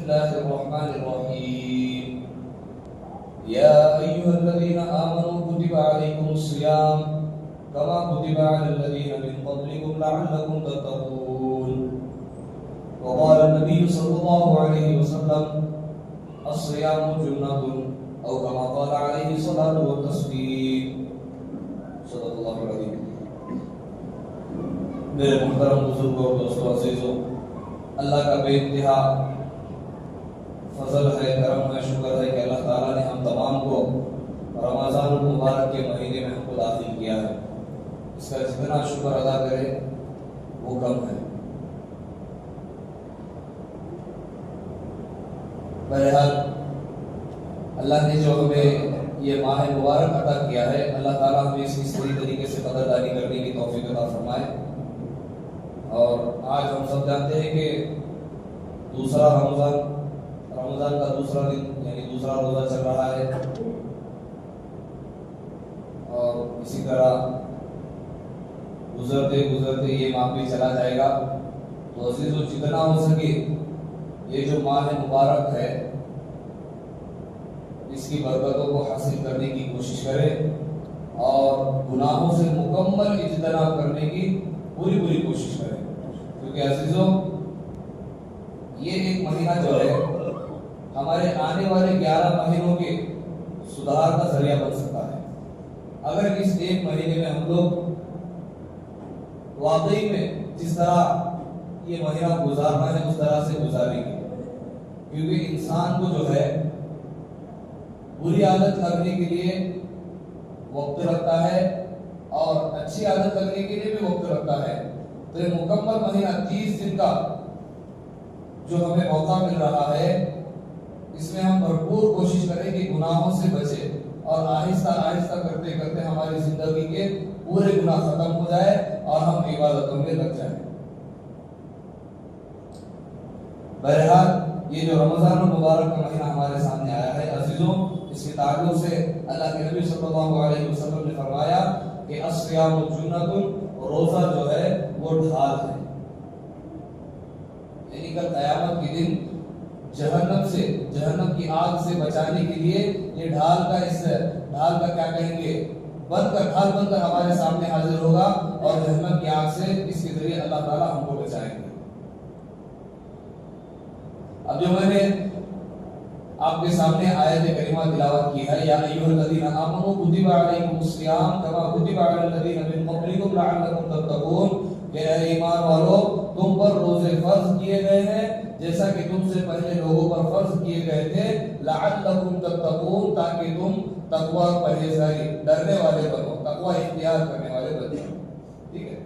बिस्मिल्लाहिर्रहमानिर्रहीम। या अय्युहल्लज़ीना आमनू कुतिबा अलैकुमुस्सियाम कमा कुतिबा अलल्लज़ीना मिन क़ब्लिकुम लअल्लकुम तत्तक़ून। वक़ाल नबी सल्लल्लाहु अलैहि वसल्लम अस्सियामु जुन्नतुन औ कमा क़ाल अलैहि सलातु व तस्लीम। सल्लल्लाहु अलैहि। मेरे मुहतरम बुजुर्गों, दोस्तों, अज़ीज़ों, अल्लाह का बेइंतहा फजल है, करम है, शुक्र है कि अल्लाह ताला ने हम तमाम को रमज़ान मुबारक के महीने में हमको दाखिल किया है। इसका जितना शुक्र अदा करें वो कम है। बहरहाल अल्लाह ने जो हमें ये माह मुबारक अता किया है, अल्लाह ताला हमें इसकी सही तरीके से कदरदारी करने की तौफीक अता फरमाए। और आज हम सब जानते हैं कि दूसरा रमज़ान का दूसरा दिन यानी दूसरा रोज़ा चल रहा है और इसी तरह गुजरते गुजरते ये माह भी चला जाएगा। तो अज़ीज़ों, जितना हो सके ये जो माह मुबारक है इसकी बरकतों को हासिल करने की कोशिश करें और गुनाहों से मुकम्मल इज्तनाब करने की पूरी कोशिश करें, क्योंकि अज़ीज़ों ये एक महीना जो है हमारे आने वाले 11 महीनों के सुधार का जरिया बन सकता है। अगर इस एक महीने में हम लोग वाकई में जिस तरह ये महीना गुजारना है उस तरह से गुजारेंगे, क्योंकि इंसान को जो है बुरी आदत लगने के लिए वक्त लगता है और अच्छी आदत लगने के लिए भी वक्त लगता है। तो ये मुकम्मल महीना 30 दिन का जो हमें मौका मिल रहा है, इसमें हम भरपूर कोशिश करें कि गुनाहों से बचे और आहिस्ता आहिस्ता करते करते हमारी जिंदगी के पूरे गुनाह खत्म हो जाए और हम इबादतों में लग जाए। बहरहाल ये जो रमज़ान मुबारक का महीना हमारे सामने आया है अज़ीज़ों, इसके ताल्लुक से अल्लाह के नबी सल्लल्लाहु अलैहि वसल्लम ने फरमाया कि अस्सियामु जुन्नतुन, रोजा जो है वो ढाल है। यानी कल क़यामत के दिन जहन्नम की आग से बचाने के लिए ये ढाल का क्या कहेंगे, ढाल बनकर हमारे सामने हाजिर होगा और जहन्नम की आग से इसके जरिए अल्लाह ताला हमको बचाएंगे। अब जो मैंने आपके सामने आयत करीमा तिलावत की है, या अय्युहल्लज़ीना आमनू कुतिबा अलैकुमुस्सियाम कमा कुतिबा अलल्लज़ीना मिन क़ब्लिकुम लअल्लकुम तत्तक़ून, कि ईमान वालों, तुम पर रोजे फर्ज किए गए हैं जैसा कि तुमसे पहले लोगों पर फर्ज किए गए थे, लअल्लकुम तत्तक़ून, ताकि तुम तकवा परहेज़गारी डरने वाले बनो, तकवा इख्तियार करने वाले बनो। ठीक है।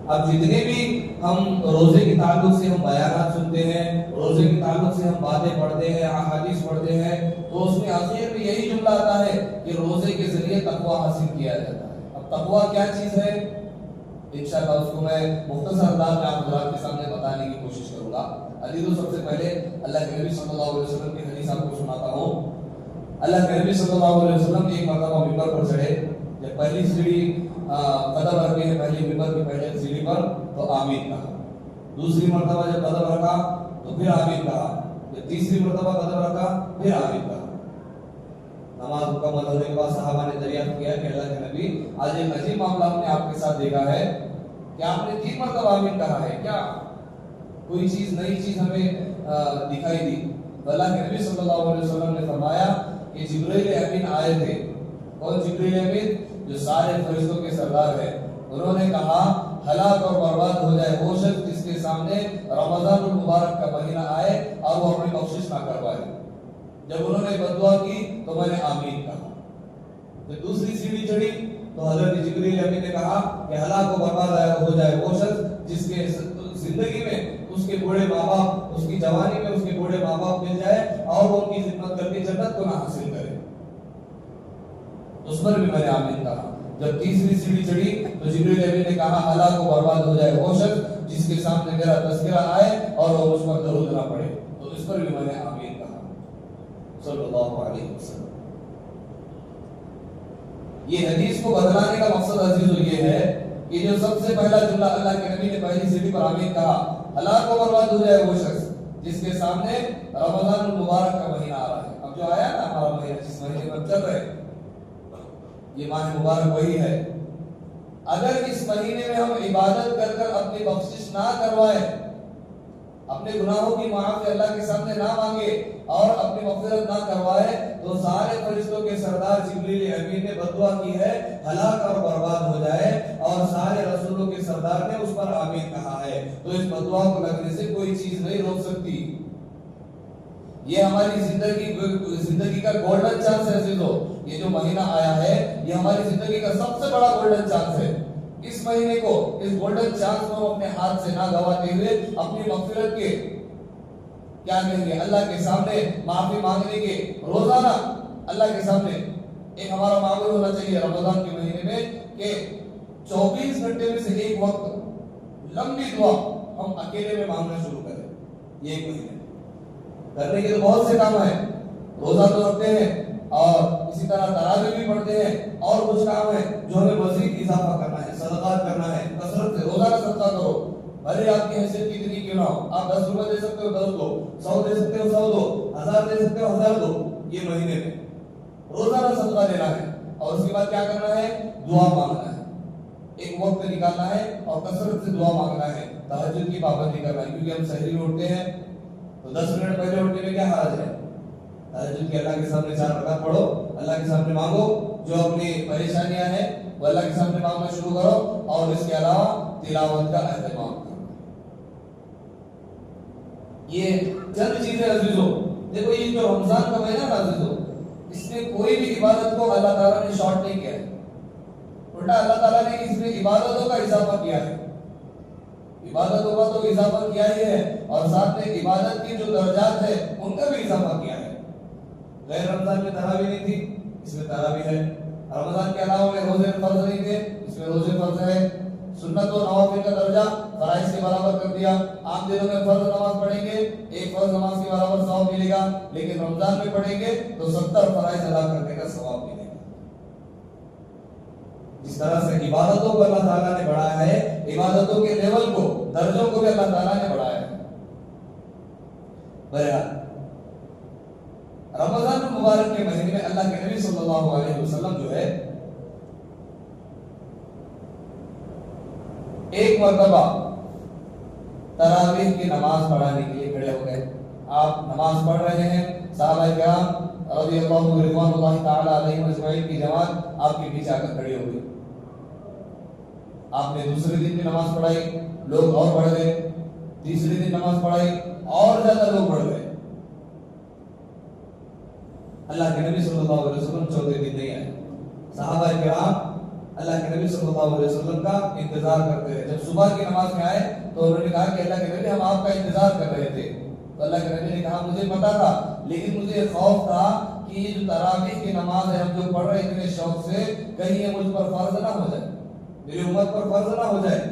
अब जितने भी हम रोजे के ताल्लुक से हम बयानात सुनते हैं, रोजे के ताल्लुक से हम बातें पढ़ते हैं, अहादीस पढ़ते हैं, तो उसमें आखिर में यही जुमला आता है कि रोजे के जरिए तकवा हासिल किया जाता है। अब तकवा क्या चीज है, इंशाअल्लाह उसको मैं मुख्तसर अंदाज में आप हज़रात के सामने बताने की कोशिश करूंगा। अजीजों, सबसे पहले अल्लाह के नबी सल्लल्लाहु अलैहि वसल्लम की हदीस आपको सुनाता हूं। अल्लाह के नबी सल्लल्लाहु अलैहि वसल्लम एक मरतबा मिंबर पर चढ़े। जब पहली सीढ़ी कदम रखे हैं पहले मिंबर की पहले सीढ़ी पर, तो आमीन कहा। दूसरी मरतबा जब कदम रखा तो फिर आमीन कहा। जब तीसरी मरतबा कदम रखा फिर आमीन कहा। नमाज मुकम्मल होने के बाद सहाबा ने दरियाफ्त किया कि अल्लाह के नबी, आज एक अजीब मामला हमने आपके साथ देखा है कि आपने 3 मरतबा आमीन कहा है, क्या कोई चीज नई चीज हमें दिखाई दी? तो अल्लाह के नबी सल्लल्लाहु अलैहि वसल्लम ने फरमाया कि जिब्रील अमीन आए थे। कौन जिब्रील अमीन? जो सारे फरिश्तों के सरदार है। उन्होंने कहा, हलाक और बर्बाद हो जाए वो शख्स जिसके सामने रमज़ान मुबारक का महीना आए और वो अपनी बख्शिश ना करवाए। जब उन्होंने बददुआ की तो मैंने आमीन कहा। जब दूसरी सीढ़ी चढ़ी तो हजरत जिब्रील अमीन ने कहा कि हलाक और बर्बाद हो जाए वो शख्स जिसके जिंदगी में उसके बूढ़े माँ बाप, उसकी जवानी में उसके बूढ़े माँ बाप मिल जाए और वो उनकी खिदमत करके जन्नत को ना हासिल करे। उस पर भी मैंने आमीन कहा। जब तीसरी सीढ़ी चढ़ी तो जिब्रील अमीन ने कहा, हलाक और बर्बाद हो जाए वो शख्स जिसके सामने मेरा तज़किरा आए और वो मुझ पर दरूद ना पढ़े। तो इस पर भी मैंने आमीन कहा। सल्लल्लाहु अलैहि वसल्लम। ये हदीस को बदलाने का मकसद अजीजों ये है कि जो सबसे पहला जुमला अल्लाह के नबी ने पहली सीढ़ी पर आमीन कहा, हलाक और बर्बाद हो जाए वो शख्स जिसके सामने रमजान मुबारक का महीना आ रहा है। अब जो आया ना हमारा महीना, जिस महीने में चल रहे, ये माह मुबारक वही है। अगर इस महीने में हम इबादत कर कर अपनी बख्शिश ना करवाए, अपने गुनाहों की माफी अल्लाह के सामने ना मांगे और अपनी मग़फ़िरत ना करवाए, तो सारे फरिश्तों के सरदार जिब्रील अमीन ने बदुआ की है हलाक और बर्बाद हो जाए, और सारे रसूलों के सरदार ने उस पर आमीन कहा है। तो इस बदुआ को लगने से कोई चीज नहीं रोक सकती। ये हमारी जिंदगी का गोल्डन चांस है अज़ीज़ों। ये जो महीना आया है ये हमारी जिंदगी का सबसे बड़ा गोल्डन चांस है। इस महीने को, इस गोल्डन चांस को अपने हाथ से ना गवाते हुए अपनी मग़फ़िरत के क्या कहेंगे अल्लाह के सामने माफी मांगने के रोजाना अल्लाह के सामने एक हमारा मामूल होना चाहिए रमजान के महीने में कि 24 घंटे में से एक वक्त लंबी दुआ हम अकेले में मांगना शुरू करें। ये एक महीने करने के तो बहुत से काम है, रोजा तो रखते हैं और इसी तरह तरावी भी पढ़ते हैं, और कुछ काम है जो हमें मजीद इजाफा करना है, सदक़ात करना है, कसरत से रोजाना सदका करो। भले आपकी हैसियत कितनी क्यों ना हो, आप 10 रुपए दे सकते हो 10 दो, 100 दे सकते हो 100 दो, 1000 दे सकते हो 1000 दो। ये महीने में रोजाना सदका देना है, और उसके बाद क्या करना है, दुआ मांगना है, एक वक्त निकालना है और कसरत से दुआ मांगना है, तहज्जुद की पाबंदी करना है। क्योंकि हम सहरी में उठते हैं तो 10 मिनट पहले उठने में क्या हर्ज है, तहज्जुद की अल्लाह के सामने 4 रकात पढ़ो, अल्लाह के सामने मांगो, जो अपनी परेशानियां हैं वो अल्लाह के सामने मांगना शुरू करो, और इसके अलावा तिलावत का एहतमाम करो। ये चंद चीजें अज़ीज़ों। देखो ये जो रमजान का महीना ना अज़ीज़ों, इसमें कोई भी इबादत को अल्लाह ताला ने शॉर्ट नहीं किया है, उल्टा अल्लाह ताला ने इसमें इबादतों का इजाफा किया है। इबादतों का तो इजाफा किया ही है, और साथ में इबादत की जो दर्जात है उनका भी इजाफा किया है। गैर रमजान में तरावी नहीं थी, इसमें तरावी है। रमजान के अलावा में रोजे फर्ज नहीं थे, इसमें रोजे फर्ज है। सुन्नत और नवाफिल का दर्जा फराइज के बराबर कर दिया। आम दिनों में फर्ज नमाज पढ़ेंगे, एक फर्ज नमाज के बराबर सवाब मिलेगा, लेकिन रमजान में पढ़ेंगे तो 70 फराइज अदा करने का सवाब मिलेगा। जिस तरह से इबादतों को अल्लाह ताला ने बढ़ाया है, इबादतों के लेवल को, दर्जों को भी अल्लाह ताला ने बढ़ाया है। बहरहाल रमजान मुबारक के महीने में अल्लाह के नबी सल्लल्लाहु अलैहि वसल्लम जो है एक मरतबा तरावीह की नमाज पढ़ाने के लिए खड़े हो गए। आप नमाज पढ़ रहे हैं, सहाबा किराम रज़ियल्लाहु रिज़वानुल्लाहि तआला अलैहिम अजमईन की जमात आपके पीछे आकर खड़ी हो गई। आपने दूसरे दिन भी नमाज पढ़ाई, लोग और बढ़ गए, तीसरे दिन नमाज पढ़ाई और ज्यादा लोग बढ़ गए। अल्लाह के नबी सल्लल्लाहु अलैहि वसल्लम चौथे दिन नहीं आए। सहाबा किराम अल्लाह के नबी सल्लल्लाहु अलैहि वसल्लम का इंतजार करते रहे। जब सुबह की नमाज में आए तो उन्होंने कहा कि अल्लाह के नबी हम आपका इंतजार कर रहे थे। तो अल्लाह के नबी ने कहा मुझे पता था, लेकिन मुझे खौफ था कि ये जो तरावीह की नमाज है हम जो पढ़ रहे इतने शौक से, कहीं ये मुझ पर फर्ज ना हो जाए, मेरी उम्मत पर फर्ज ना हो जाए।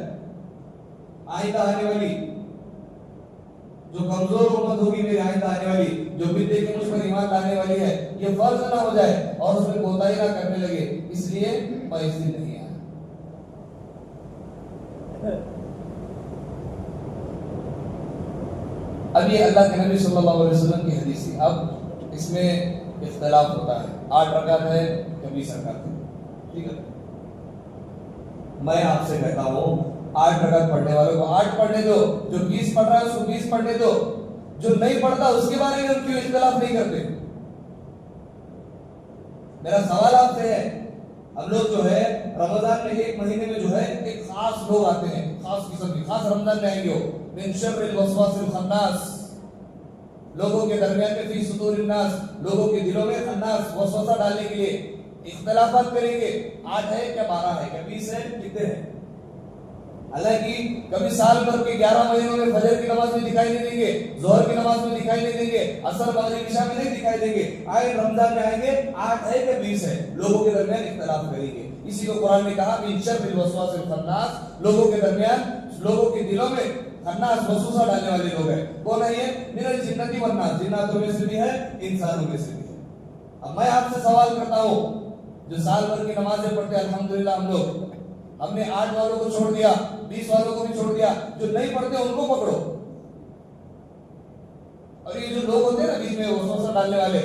आइंदा आने वाली जो कमजोर उम्मत होगी, मेरी आइंदा आने वाली जो भी देख के मुझ पर ईमान लाने वाली है, ये फर्ज ना हो जाए और उसमें कोताही ना करने लगे, इसलिए मैं इस दिन नहीं आया। अब ये अल्लाह के नबी सल्लल्लाहु अलैहि वसल्लम की हदीस है। अब इसमें इख्तिलाफ होता है, 8 रकात है या 20 रकात है, ठीक है। मैं आपसे कहता हूं 8 रकात पढ़ने वालों को 8 पढ़ने दो, जो 20 पढ़ रहा है उसको 20 पढ़ने दो, जो नहीं पढ़ता उसके बारे में क्यों इख्तिलाफ नहीं करते। मेरा सवाल आपसे है, हम लोग जो है रमजान में एक महीने में जो है एक खास लोग आते हैं, खास किस्म के, खास रमजान में आएंगे, मिन शर्रिल वसवासिल खन्नास, लोगों के दरमियान में फी सुदूरिन नास, लोगों के दिलों में खन्नास वसवसा डालने के लिए इख्तिलाफात करेंगे। 8 है क्या 12 है क्या 20 है, कितने हैं। हालांकि कभी साल भर के 11 महीनों में फजर की नमाज में दिखाई नहीं देंगे, जोहर की नमाज में दिखाई नहीं देंगे, असर मगरिब इशा में नहीं दिखाई देंगे। आए रमजान में आएंगे 8 है क्या 20 है, लोगों के दरमियान इख्तिलाफ करेंगे। इसी को कुरान ने कहा मिन शर्रिल वसवासिल खन्नास, लोगों के दरमियान, लोगों के दिलों में खन्नास वसवसा डालने वाले लोग हैं। कौन है ये? मिनल जिन्नती वन नास, जिन्नातों में से भी है, इंसानों में से भी है। अब मैं आपसे सवाल करता हूं, जो साल भर की नमाजें पढ़ते हैं अल्हम्दुलिल्लाह हम लोग, हमने 8 वालों को छोड़ दिया, 20 वालों को भी छोड़ दिया, जो नहीं पढ़ते उनको पकड़ो। और ये जो लोग होते हैं ना बीच में वसवसा डालने वाले,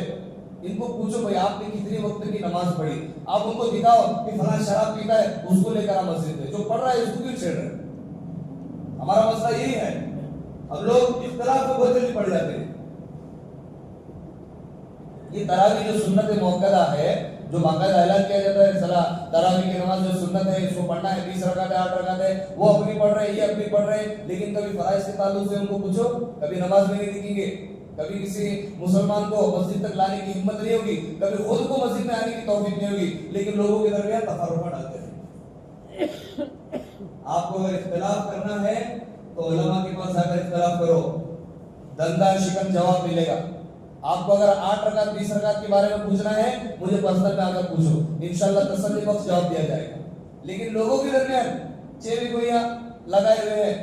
इनको पूछो भाई आपने कितने वक्त की नमाज पढ़ी, आप उनको दिखाओ कि फलां शराब पीता है, उसको लेकर आप मस्जिद में, जो पढ़ रहा है उसको क्यों छेड़ रहे हैं? हमारा मसला यही है, हम लोग इख्तिलाफ में बहुत जल्दी पड़ जाते हैं। ये तरावी जो सुन्नत मुअक्कदा है, जो बाकायदा ऐलान किया जाता है सलाह तरावी की नमाज जो सुन्नत है, इसको पढ़ना है, 20 रकात है, 8 रकात है, वो अपनी पढ़ रहे हैं, ये अपनी पढ़ रहे हैं, लेकिन कभी फराइज के ताल्लुक से उनको पूछो, कभी नमाज में नहीं दिखेंगे, कभी किसी मुसलमान को मस्जिद तक लाने की हिम्मत नहीं होगी, कभी खुद को मस्जिद में आने की तौफीक नहीं होगी, लेकिन लोगों के दरमियान तफर्रुक़ डालते हैं। आपको अगर इख्तिलाफ करना है तो उलमा के पास जाकर इख्तिलाफ करो, दंदा शिकन जवाब मिलेगा। आपको अगर 8 रकात 20 रकात के बारे में पूछना है, मुझे पर्सनल में आकर पूछो, इंशाल्लाह तसल्ली बख्श जवाब दिया जाएगा। लेकिन लोगों के दरमियान चेवी गोइयां लगाए हुए हैं,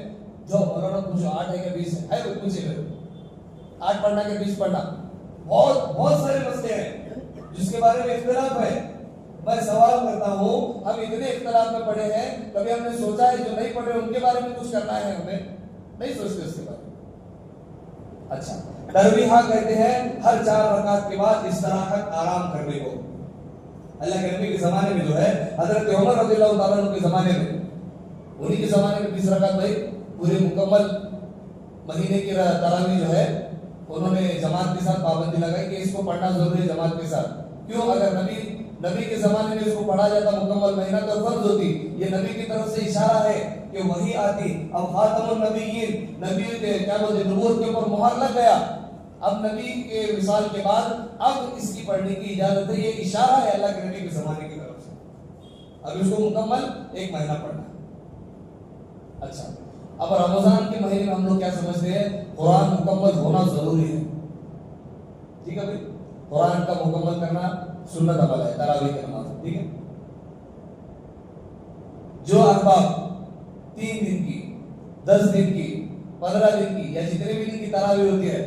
जो मौलाना पूछो 8 है कि 20 है, वो पूछे फिर 8 पढ़ना के 20 पढ़ना, बहुत सारे मसले हैं जिसके बारे में इख्तिलाफ है। मैं सवाल करता हूँ, हम इतने इख्तिलाफ में पड़े हैं, कभी हमने सोचा है जो नहीं पढ़े उनके बारे में कुछ करना है? हमें नहीं सोचते उसके बारे में। अच्छा, तरवीहा कहते हैं हर 4 रकात के बाद इस्तराहत आराम करने को। अल्लाह के नबी के जमाने में जो है, हजरत उमर रज़ियल्लाहु ताला अन्हु के जमाने में, उन्हीं के जमाने में 20 रकात भाई पूरे मुकम्मल महीने की तरावी जो है उन्होंने जमात के साथ पाबंदी लगाई कि इसको पढ़ना जरूरी है जमात के साथ। क्यों? अगर नबी के जमाने में इसको पढ़ा जाता मुकम्मल महीना तो फर्ज होती। ये नबी की तरफ से इशारा है कि वही आती, अब खातमुन नबीयीन, नबी के क्या बोलते नबूवत के ऊपर मुहर लग गया, अब नबी के विसाल के बाद अब इसकी पढ़ने की इजाजत है। ये इशारा है अल्लाह के नबी के जमाने की तरफ से, अब इसको मुकम्मल 1 महीना पढ़ना। अच्छा, अब रमजान के महीने में हम लोग क्या समझते हैं? कुरान मुकम्मल होना जरूरी है। ठीक है भाई, कुरान का मुकम्मल करना सुन्नत अमल है, तरावी की नमाज। ठीक है, जो अहबाब 3 दिन की, 10 दिन की, 15 दिन की या जितने भी दिन की तरावी होती है,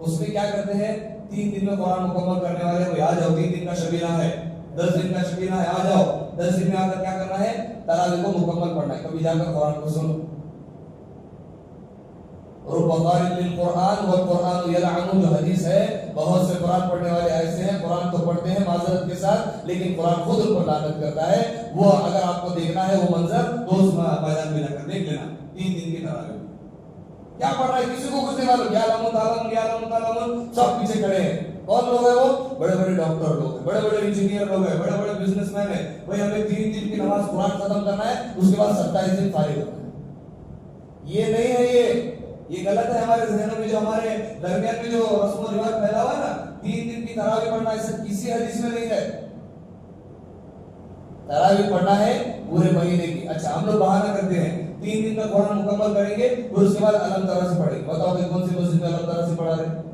उसमें क्या करते हैं? 3 दिन में कुरान मुकम्मल करने वाले को आ जाओ, 3 दिन का शबीना है, 10 दिन का शबीना है, आ जाओ, 10 दिन में आकर क्या करना है? तरावी को मुकम्मल पढ़ना है। कभी जाकर कुरान को सुनो। जो हदीस है, बहुत से कुरान पढ़ने वाले ऐसे हैं, कुरान तो पढ़ते हैं माजरत के साथ, लेकिन कुरान खुद उन पर लानत करता है। वो अगर आपको देखना है वो मंजर, तो उस मैदान में जाकर देख लेना। 3 दिन की तरावी क्या पढ़ रहा है किसी को कुछ नहीं मालूम, सब पीछे खड़े हैं। कौन लोग है वो? बड़े बड़े डॉक्टर लोग हैं, बड़े बड़े इंजीनियर लोग हैं, बड़े बड़े बिजनेसमैन है। भाई हमें 3 दिन की नमाज कुरान खत्म करना है, उसके बाद 27 दिन फारिग होना है। ये नहीं है, ये गलत है। हमारे जहनों में जो, हमारे दरमियान में जो रस्म रिवाज फैला हुआ है ना, 3 दिन की तरावी पढ़ना, ऐसा किसी हदीस में नहीं है। तरावी पढ़ना है पूरे महीने की। अच्छा, हम लोग बहाना करते हैं 3 दिन का कुरान मुकम्मल करेंगे, फिर उसके बाद अलग तरह से पढ़ेंगे। बताओ भाई कौन सी मस्जिद में अलग तरह से पढ़ा रहे?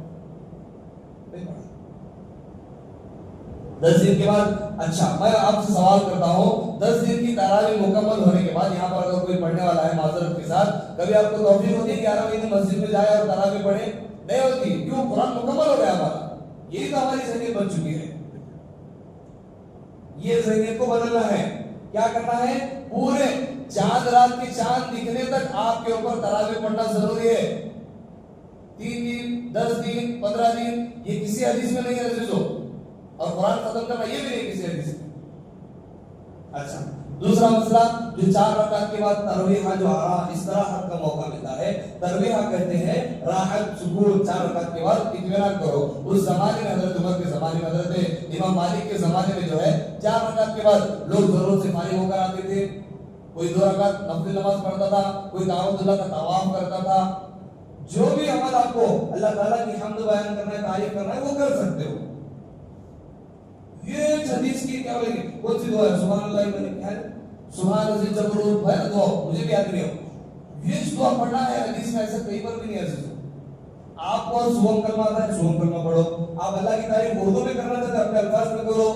10 दिन के बाद। अच्छा, मैं आपसे सवाल करता हूँ, 10 दिन की तरावी मुकम्मल होने के बाद यहाँ पर अगर कोई पढ़ने वाला है माजरत के साथ, कभी आपको तौफीक होती है कि 11वें दिन मस्जिद में जाए और तरावी पढ़े? नहीं होती। क्यों? कुरान मुकम्मल हो गया हमारा। यही तो हमारी ज़हनियत बन चुकी है। ये ज़हनियत को बदलना है। क्या करना है? पूरे चांद रात के चांद दिखने तक आपके ऊपर तरावी पढ़ना जरूरी है। 3 दिन, 10 दिन, 15 दिन, ये किसी हदीस में नहीं है अजीजों। और कुरान खत्म करना ये भी नहीं किसी हदीस में। अच्छा, दूसरा मसला, जो 4 रकात के बाद तरवीहा जो इस्तराहत का मौका मिलता है, तरवीहा कहते हैं राहत, सुकून। 4 रकात के बाद इत्मीनान करो। उस जमाने में, हजरत उमर के जमाने में, हजरत इमाम मालिक के जमाने में जो है 4 रकात के बाद लोग जरूरत से फारिग होकर आते थे। कोई 2 रकात नफिल नमाज पढ़ता था, कोई तावुद्दुल्लाह का तवाफ करता था। जो भी अमल आपको अल्लाह ताला की हम्द बयान करना है, तारीफ करना है, वो कर सकते हो। ये हदीस की क्या बोलेंगे? कौन सी दुआ है? सुभान अल्लाह मैंने क्या है? सुभान अज़ीज़ जबरूत है दुआ, मुझे भी याद नहीं हो। ये दुआ पढ़ना है हदीस में, ऐसा कहीं पर भी नहीं है। आपको सुबह कलमा आता है, सुबह कलमा पढ़ो। आप अल्लाह की तारीफ उर्दू में करना चाहते हैं, अपने अल्फाज में करो।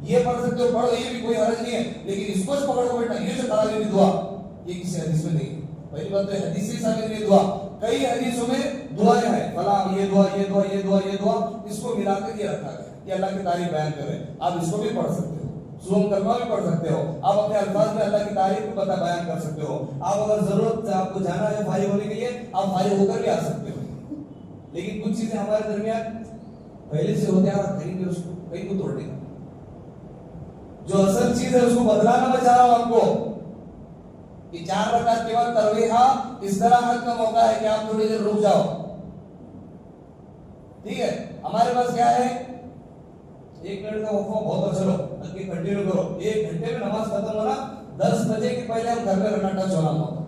ये पढ़ सकते हो, पढ़ो, ये भी कोई हर्ज नहीं है। लेकिन इसको पकड़ो बेटा, ये जो तरावी की दुआ, ये किसी हदीस में नहीं है। पहली बात तो हदीस से साबित नहीं दुआ। कई हदीसों में दुआएं हैं, फला ये दुआ, ये दुआ, ये दुआ, ये दुआ, इसको मिलाकर ये रखा गया कि अल्लाह की तारीफ बयान करें। आप इसको भी पढ़ सकते हो। सुबह कलमा भी पढ़ सकते हो, आप अपने अल्फाज में अल्लाह की तारीफ भी बयान कर सकते हो, आप अगर जरूरत आपको जाना है फारिग होने के लिए आप फारिग होकर भी आ सकते हो। लेकिन कुछ चीजें हमारे दरमियान पहले से होते हैं, कहीं उसको कहीं को तोड़ देगा। जो असल चीज है उसको बदलाना मैं चाह रहा हूं आपको कि 4 रकात के बाद तरावीह इस तरह का मौका है कि आप थोड़ी देर रुक जाओ, ठीक है। हमारे पास क्या है, 1 मिनट का वक्फा बहुत अच्छा, चलो हल्की कंटिन्यू करो, 1 घंटे में नमाज खत्म होना, 10 बजे के पहले हम घर में रकात चढ़ाना होगा।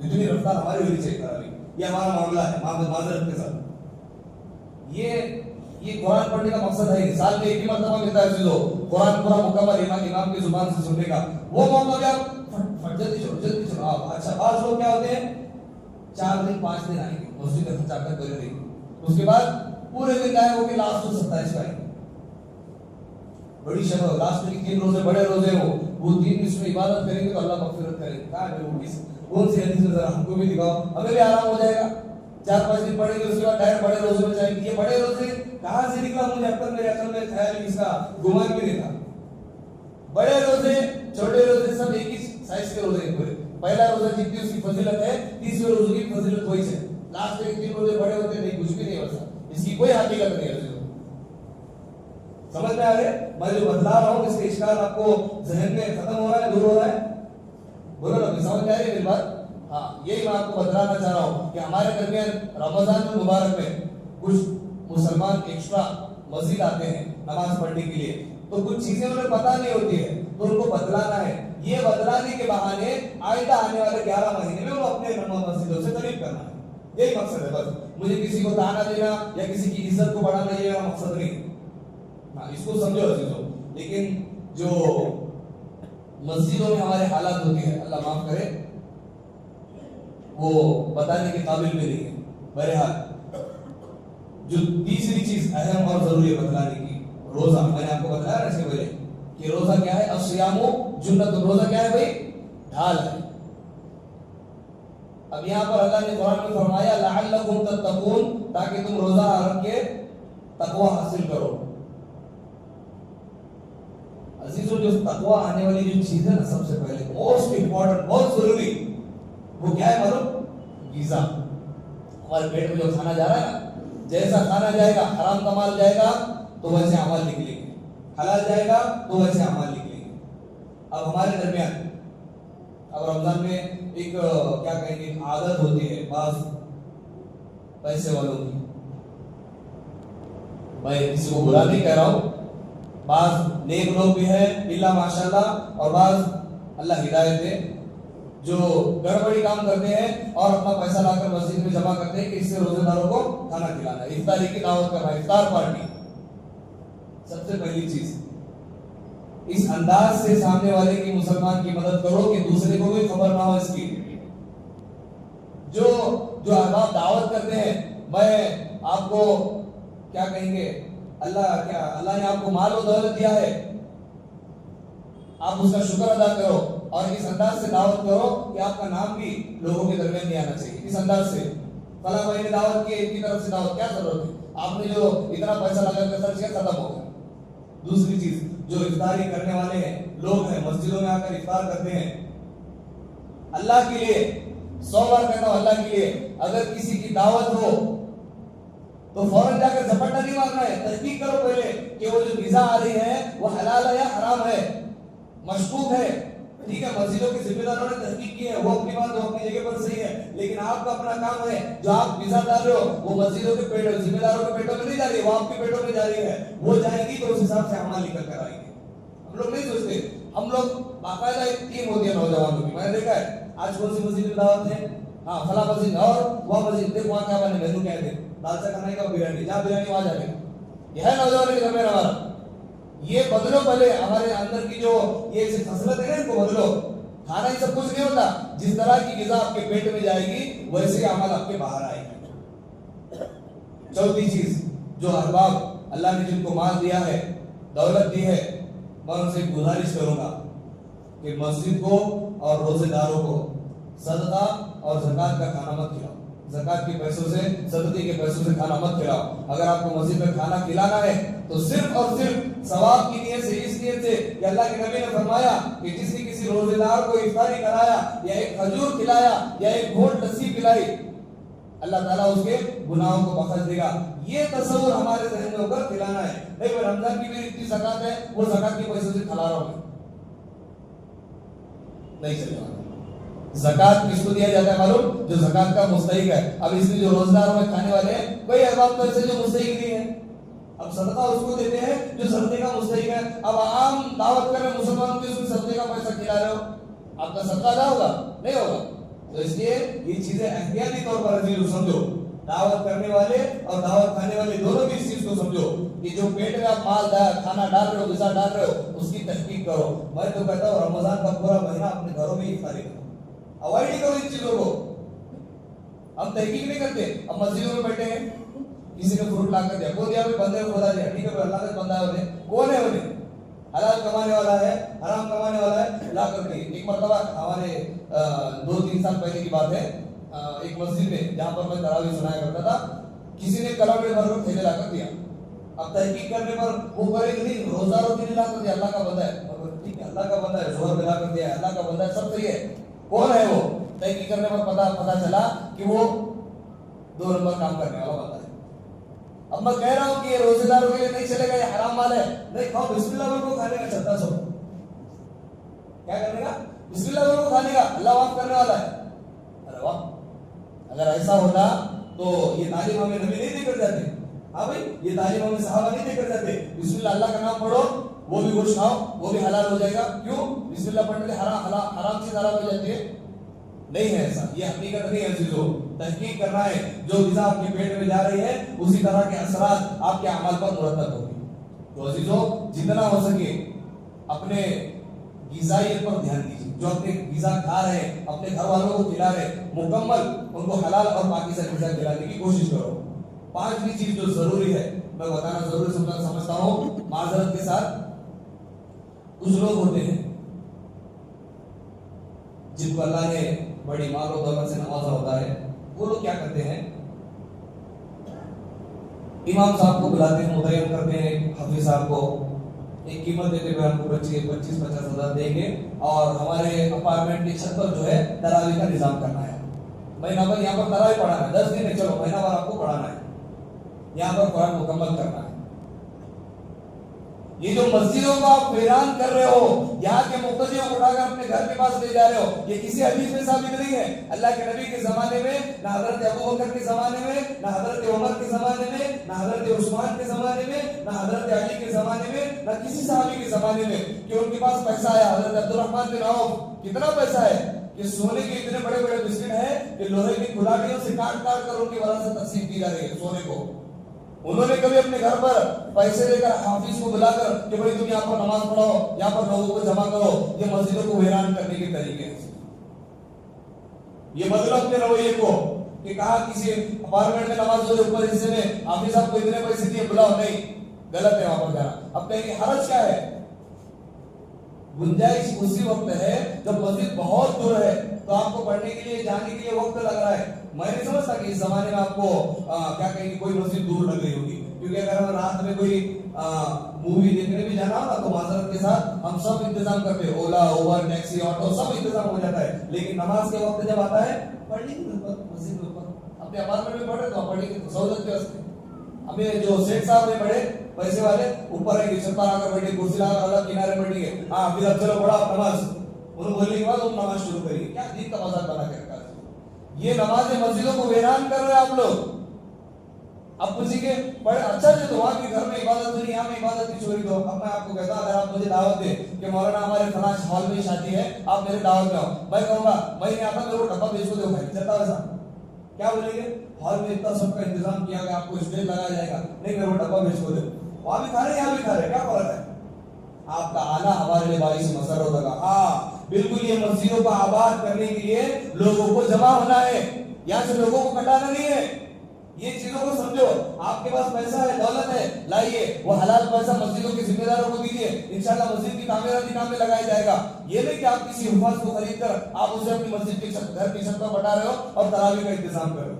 इतनी रफ्तार हमारी होनी चाहिए तरावीह, ये हमारा मामला है माजरत के साथ। ये कुरान पढ़ने का मकसद है, साल में एक ही मरतबा मिलता है चीजों, कुरान पूरा मुकम्मल इमाम की जुबान से सुनने का, वो मौका भी आप जल्दी चलो आप। अच्छा, आज लोग क्या होते हैं 4 दिन 5 दिन आएंगे मस्जिद में जाकर करेंगे, उसके बाद पूरे दिन गायब होकर लास्ट 27 को आएंगे। बड़ी शर्म, लास्ट में 3 रोजे बड़े रोजे वो 3 दिन में इबादत करेंगे तो अल्लाह मगफिरत करेगा। कहां है वो हदीस, कौन सी हदीस है, जरा हमको भी दिखाओ, हमें भी आराम हो जाएगा। 4-5 दिन पढ़ेंगे, उसके बाद डायरेक्ट बड़े रोजे में जाएंगे। ये बड़े रोजे कहां से निकला, मुझे मेरे अकल में ख्याल इसका गुमान भी नहीं था। बड़े रोजे छोटे रोजे सब एक ही साइज के रोजे हैं पूरे। पहला रोजा जितनी उसकी फजीलत है, 30वें रोजे की फजीलत वही है। लास्ट में 3 रोजे बड़े होते नहीं, कुछ भी नहीं वैसा, इसकी कोई हकीकत नहीं है। समझ में आ रहे, मैं जो बतला रहा हूं इसके इश्काल आपको जहन में खत्म हो रहा है, दूर हो रहा है, बोलो ना, समझ में आ रही है मेरी बात? हाँ, यही मैं आपको बतलाना चाह रहा हूं कि हमारे दरमियान रमजान मुबारक में कुछ मुसलमान एक्स्ट्रा मस्जिद आते हैं नमाज पढ़ने के लिए, तो कुछ चीजें उन्हें पता नहीं होती है, तो उनको बदलाना है। ये बदलाने के बहाने आइंदा आने वाले 11 महीने में वो अपने मस्जिदों से करीब करना है, यही मकसद है बस। मुझे किसी को ताना देना या किसी की इज्जत को बढ़ाना ये मेरा मकसद नहीं। हाँ, इसको समझो अजीजों। लेकिन जो मस्जिदों में हमारे हालात होती है, अल्लाह माफ करे, वो बताने के काबिल भी नहीं है। बहरहाल जो तीसरी चीज अहम और जरूरी है बतलाने की, रोजा। मैंने आपको बताया ना इससे पहले कि रोजा क्या है, अस्सियामु जुन्नतुन, रोजा क्या है भाई, ढाल है। अब यहाँ पर अल्लाह ने कुरान में फरमाया लअल्लकुम तत्तकून, ताकि तुम रोजा रख के तकवा हासिल करो। अजीजों, जो तकवा आने वाली जो चीज है ना, सबसे पहले मोस्ट इंपॉर्टेंट, बहुत जरूरी, वो क्या है मालूम? गिज़ा। हमारे पेट में जो खाना जा रहा है ना, जैसा खाना जाएगा, हराम का माल जाएगा तो वैसे अमाल निकलेंगे, हलाल जाएगा तो वैसे अमाल निकलेंगे। अब हमारे दरमियान अब रमजान में एक क्या कहेंगे आदत होती है बास पैसे वालों की, मैं किसी को बुरा नहीं कह रहा हूं, बास नेक लोग भी है इल्ला माशाल्लाह, और बास अल्लाह हिदायत दे जो गड़बड़ी काम करते हैं और अपना पैसा लाकर मस्जिद में जमा करते हैं कि इससे रोजेदारों को खाना खिलाना, इफ्तारी की दावत करना, इफ्तार पार्टी। सबसे पहली चीज, इस अंदाज से सामने वाले की, मुसलमान की मदद करो कि दूसरे को भी खबर ना हो इसकी। जो अहबाब दावत करते हैं, मैं आपको क्या कहेंगे, अल्लाह ने आपको माल और दौलत दिया है, आप उसका शुक्र अदा करो और इस अंदाज से दावत करो कि आपका नाम भी लोगों के दरमियान नहीं आना चाहिए। इस अंदाज से फला भाई ने दावत की, इनकी तरफ से दावत, क्या जरूरत है, आपने जो इतना पैसा लगाकर खर्च किया खत्म हो गया। दूसरी चीज, जो इफ्तारी करने वाले हैं लोग हैं, मस्जिदों में आकर इफ्तार करते हैं, अल्लाह के लिए 100 बार कहता हूं, अल्लाह के लिए अगर किसी की दावत हो तो फौरन जाकर झपट्टा नहीं मारना है, तहकीक करो पहले कि वो जो गिज़ा आ रही है वो हलाल है या हराम है, मशकूक है, ठीक है। मस्जिदों के जिम्मेदारों ने तहकीक की है, वो अपनी बात वो अपनी जगह पर सही है, लेकिन आपका अपना काम है, जो आप गिज़ा डाल रहे हो वो मस्जिदों के पेटों, जिम्मेदारों के पेटों में नहीं जा रही, वो आपके पेटों में जा रही है, वो जाएगी तो उस हिसाब से अमाल निकल कर आएंगे। हम लोग नहीं सोचते, हम लोग बाकायदा एक टीम होती है नौजवानों की, मैंने देखा है आज कौन सी मस्जिद में दावत है, हाँ फला मस्जिद और वह मस्जिद, देखो वहां क्या बने, मेनू क्या है, दाल चा खाने का बिरयानी, जहाँ बिरयानी वहां जाने, यह है नौजवानों के घर में हमारा। ये बदलो पहले, हमारे अंदर की जो ये खसलत है ना, इनको बदलो। खाना ही सब कुछ नहीं होता, जिस तरह की गिज़ा आपके पेट में जाएगी वैसे ही अमल आपके बाहर आएगा। चौथी चीज, जो अहबाब अल्लाह ने जिनको माल दिया है, दौलत दी है, मैं उनसे गुजारिश करूंगा कि मस्जिद को और रोजेदारों को सदका और ज़कात का खाना मत खिलाओ। ज़कात के पैसों से, सदक़े के पैसों से खाना मत खिलाओ। अगर आपको मस्जिद में खाना खिलाना है तो सिर्फ और सिर्फ सवाब की नीयत से, इस नीयत से कि अल्लाह के नबी ने फरमाया कि जिसने किसी रोजेदार को इफ्तारी कराया या एक खजूर खिलाया या एक घोट लस्सी पिलाई, अल्लाह ताला उसके गुनाहों को बख्श देगा। ये तसव्वुर हमारे ज़हन में होकर खिलाना है। नहीं भाई रमजान की मेरी इतनी ज़कात है, वो ज़कात के पैसों से खिला रहा हूं, नहीं चलेगा। ज़कात किसको दिया जाता है मालूम? जो ज़कात का मुस्तहिक है। अब इसमें जो रोजदार में खाने वाले हैं, कोई अहबाब तो ऐसे जो मुस्तहिक नहीं है, अब सदका उसको देते हैं जो सदके का मुस्तहिक है। अब आम दावत कर रहे मुसलमान के, उसमें सदके का पैसा खिला रहे हो, आपका सदका अदा होगा? नहीं होगा। तो इसलिए ये चीजें एहतियाती तौर पर अजीज समझो, दावत करने वाले और दावत खाने वाले दोनों भी इस चीज को समझो कि जो पेट में आप माल खाना डाल रहे हो, ग़िज़ा डाल रहे हो, उसकी तहकीक करो। मैं तो कहता हूँ रमजान का पूरा महीना अपने घरों में इफ्तारी करो, अवॉइड ही करो इन चीजों को। हम तहकीक नहीं करते। अब मस्जिदों में बैठे हैं, किसी ने फ्रूट ला कर दिया, को दिया बंदे को खुदा दिया, ठीक है अल्लाह का बंदा है, उन्हें कौन है, उन्हें हलाल कमाने वाला है, हराम कमाने वाला है, ला कर दिए। एक मरतबा हमारे 2-3 साल पहले की बात है, एक मस्जिद में जहां पर मैं तरावी सुनाया करता था, किसी ने कलम में भरकर थैले ला कर दिया। अब तहकीक करने पर वो करेंगे नहीं, रोजारों के लिए ला कर दिया, अल्लाह का बंदा है, ठीक है अल्लाह का बंदा है, जोहर में ला कर दिया, अल्लाह का बंदा है, सब सही है। कौन है वो? तहकीक करने पर पता चला कि वो 2 नंबर काम करने वाला बंदा है। अब मैं कह रहा हूं कि ये रोजेदारों के लिए नहीं चलेगा, ये हराम माल है, नहीं खाओ, बिस्मिल्लाह बोल को खाने का चलता सो, क्या करने का? बिस्मिल्लाह बोल को खाने का, अल्लाह माफ करने वाला है। अरे वाह, अगर ऐसा होता तो ये तालीम हमें नबी नहीं देकर जाते। हाँ भाई, ये तालीम हमें सहाबा नहीं देकर जाते। बिस्मिल्लाह अल्लाह का नाम पढ़ो, वो भी गोश्त खाओ, वो भी हलाल हो जाएगा। क्यों? बिस्मिल्लाह पढ़ने से हराम चीज हलाल हो जाती है? नहीं है ऐसा, ये हकीकत नहीं है चीजों। तहकीक करना है, जो ग़िज़ा आपके पेट में जा रही है उसी तरह के असरात आपके अमल पर मुरतब होंगे। तो अजीजों, जितना हो सके अपने ग़िज़ाइयत पर ध्यान दीजिए। जो अपने ग़िज़ा खा रहे हैं, अपने घर वालों को खिला रहे, मुकम्मल उनको हलाल और पाकीज़ा ग़िज़ा खिलाने की कोशिश करो। 5वीं चीज जो जरूरी है, मैं बताना जरूरी समझता हूं माजरत के साथ, कुछ लोग होते हैं जिनको अल्लाह ने बड़ी माल और दौलत से नवाजा होता है। वो लोग क्या करते हैं, इमाम साहब को बुलाते हैं, मुतय्यन करते हैं, हाफिज साहब को एक कीमत देते हुए हमको 25-50 हजार देंगे और हमारे अपार्टमेंट की छत पर जो है तरावी का निजाम करना है। महीना भर यहाँ पर तरावी पढ़ाना है, 10 दिन है, चलो महीना भर आपको पढ़ाना है, यहाँ पर कुरान मुकम्मल करना है। ये जो मस्जिदों को आप वीरान कर रहे हो, यहाँ के मुक्तदियों को उठाकर अपने घर के पास ले जा रहे हो, ये किसी हदीस में साबित नहीं है। अल्लाह के नबी के जमाने में, ना हजरत अबू बकर के जमाने में, ना हजरत उमर के जमाने में, ना हजरत उस्मान के जमाने में, ना हजरत अली के जमाने में, ना किसी सहाबी के जमाने में कि उनके पास पैसा है। हजरत अब्दुर्रहमान बिन औफ, कितना पैसा है कि सोने के इतने बड़े बड़े बिस्किट है कि लोहे की कुल्हाड़ियों से काट काट कर उनकी वजह से तकसीम की जा रही है सोने को। उन्होंने कभी अपने घर पर पैसे देकर हाफिज को बुलाकर कि भाई तुम यहाँ पर नमाज पढ़ाओ, यहाँ पर लोगों को जमा करो, ये मस्जिदों को वीरान करने के तरीके हैं। ये बदलो अपने रवैये को कि कहा किसी अपार्टमेंट में नमाज हो ऊपर हिस्से में हाफिज साहब को इतने पैसे दिए, बुलाओ, नहीं, गलत है वहां पर जाना। अब कहेंगे हरज क्या है? गुंजाइश उसी वक्त है जब मस्जिद बहुत दूर है, तो आपको पढ़ने के लिए जाने के लिए वक्त लग रहा है। मैं नहीं समझता कि इस जमाने में आपको क्या कहेंगे कोई मस्जिद दूर लग रही होगी, क्योंकि अगर हम रात में कोई मूवी देखने भी जाना हो ना तो माजरत के साथ हम सब इंतजाम करते हैं, ओला, उबर, टैक्सी, ऑटो सब इंतजाम हो जाता है। लेकिन नमाज के वक्त जब आता है, पढ़ने के मस्जिद में ऊपर अपने अपार्टमेंट में पढ़े तो पढ़ेंगे तो सहूलत के वास्ते। हमें जो सेठ साहब है बड़े पैसे वाले, ऊपर है छत पर आकर बैठे, कुर्सी लगा अलग किनारे बैठेंगे, हाँ फिर अब चलो पढ़ा नमाज, उन्होंने बोलने के बाद तुम नमाज शुरू करिए। क्या दीन का मजाक बना के रखा है? ये नमाज मस्जिदों को वीरान कर रहे हैं आप लोग। अब किसी के बड़े अच्छा से तो वहां के घर में इबादत हो रही, यहाँ में इबादत की छोड़ी दो। अब मैं आपको कहता हूं, अगर आप मुझे दावत दे कि मौलाना हमारे फलां हॉल में शादी है, आप मेरे दावत में आओ, मैं कहूंगा मैं नहीं आता, मेरे को डब्बा भेज दो भाई, चलता वैसा क्या बोलेंगे? हॉल में इतना सबका इंतजाम किया गया, आपको स्टेज लगाया जाएगा, नहीं मेरे को डब्बा भेज दो, वहां भी खा रहे यहाँ भी खा रहे, क्या फर्क है? आपका आना हमारे लिए बारिश मसरत होगा। हाँ बिल्कुल, ये मस्जिदों को आबाद करने के लिए लोगों को जमा होना है, यहाँ से लोगों को कटाना नहीं है। ये चीजों को समझो। आपके पास पैसा है, दौलत है, लाइए, वो हलाल पैसा मस्जिदों के जिम्मेदारों को दीजिए, इंशाल्लाह मस्जिद की तामीराती काम में लगाया जाएगा। ये नहीं कि आप किसी हुफाज को खरीद कर आप उसे अपनी मस्जिद की छत, घर की छत पर बटा रहे हो और तरावी का इंतजाम कर रहे हो।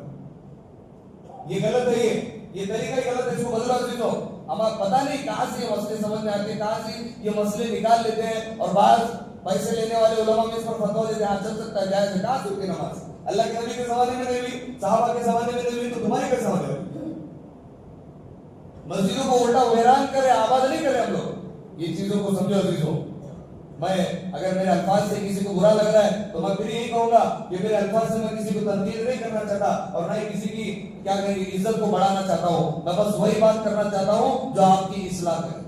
ये गलत है, ये तरीका ही गलत है, इसको बदलो अजीजों। हमें पता नहीं कहां से ये मसले समझ में आते हैं, कहां से ये मसले निकाल लेते हैं और बाद पैसे लेने वाले उलमा में इस पर फतवा देते हैं, चल सकता है, जायज है। कहां से होती नमाज? अल्लाह के नबी के जमाने में नहीं हुई, सहाबा के जमाने में नहीं हुई, तो तुम्हारी कैसे समझ में? मस्जिदों को उल्टा वैरान करे, आबाद नहीं करे हम लोग। ये चीजों को समझो अजीजों। मैं अगर मेरे अल्फाज से किसी को बुरा लग रहा है तो मैं फिर यही कहूंगा कि मेरे अल्फाज से मैं किसी को तनकीद नहीं करना चाहता और ना ही किसी की क्या कहेंगे इज्जत को बढ़ाना चाहता हूं। मैं बस वही बात करना चाहता हूं जो आपकी इस्लाह करे।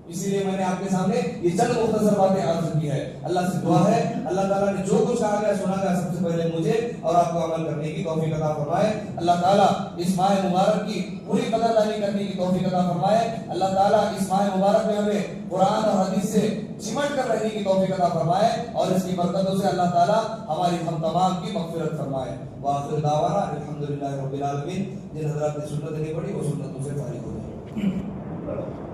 इसीलिए मैंने आपके सामने ये चंद मुख्तसर बातें अर्ज की है। अल्लाह से दुआ है अल्लाह ताला ने जो कुछ कहा गया सुना गया सबसे पहले मुझे और आपको अमल करने की तौफीक अता फरमाए। अल्लाह ताला इस माह मुबारक की पूरी कदरदानी करने की तौफीक अता फरमाए। अल्लाह ताला इस माह मुबारक में हमें कुरान और हदीस से चिमट कर रहने की तौफीक अता फरमाए और इसकी बरकतों से अल्लाह ताला हमारी हम तमाम की मग़फ़िरत फरमाए। व आखिर दावाना अल्हम्दुलिल्लाहि रब्बिल आलमीन। जिन हज़रात ने सुन्नत नहीं पढ़ी वो सुन्नतों से फारिग हो जाए।